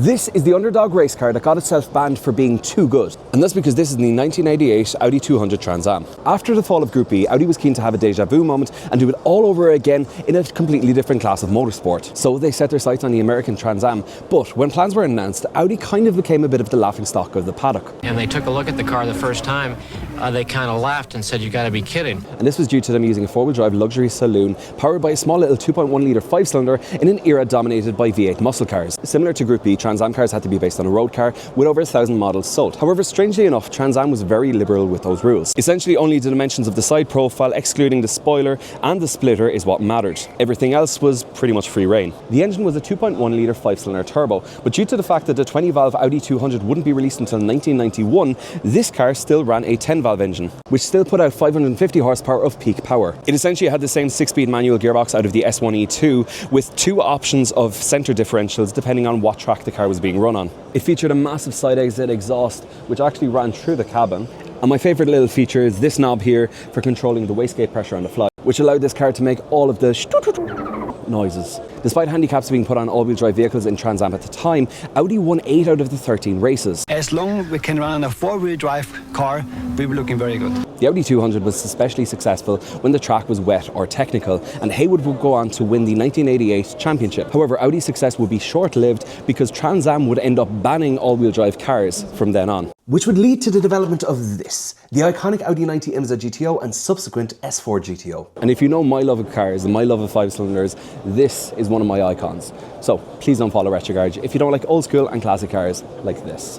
This is the underdog race car that got itself banned for being too good. And that's because this is the 1988 Audi 200 Transam. After the fall of Group B, Audi was keen to have a deja vu moment and do it all over again in a completely different class of motorsport. So they set their sights on the American Transam. But when plans were announced, Audi kind of became a bit of the laughingstock of the paddock. And they took a look at the car the first time, they kind of laughed and said, "You got to be kidding." And this was due to them using a four-wheel drive luxury saloon powered by a small little 2.1 litre 5-cylinder in an era dominated by V8 muscle cars. Similar to Group B, Transam cars had to be based on a road car with over 1,000 models sold. However, strangely enough, Transam was very liberal with those rules. Essentially, only the dimensions of the side profile, excluding the spoiler and the splitter, is what mattered. Everything else was pretty much free reign. The engine was a 2.1 litre 5-cylinder turbo, but due to the fact that the 20-valve Audi 200 wouldn't be released until 1991, this car still ran a 10-valve engine, which still put out 550 horsepower of peak power. It essentially had the same 6-speed manual gearbox out of the S1E2 with 2 options of centre differentials depending on what track the car was being run on. It featured a massive side exit exhaust which actually ran through the cabin. And my favourite little feature is this knob here for controlling the wastegate pressure on the fly, which allowed this car to make all of the noises. Despite handicaps being put on all-wheel drive vehicles in Transam at the time, Audi won 8 out of the 13 races. As long as we can run a 4-wheel drive car, we were looking very good. The Audi 200 was especially successful when the track was wet or technical, and Haywood would go on to win the 1988 championship. However, Audi's success would be short-lived because Transam would end up banning all-wheel drive cars from then on, which would lead to the development of this, the iconic Audi 90 IMSA GTO and subsequent S4 GTO. And if you know my love of cars and my love of 5-cylinders, this is one of my icons. So please don't follow Retro Garage if you don't like old school and classic cars like this.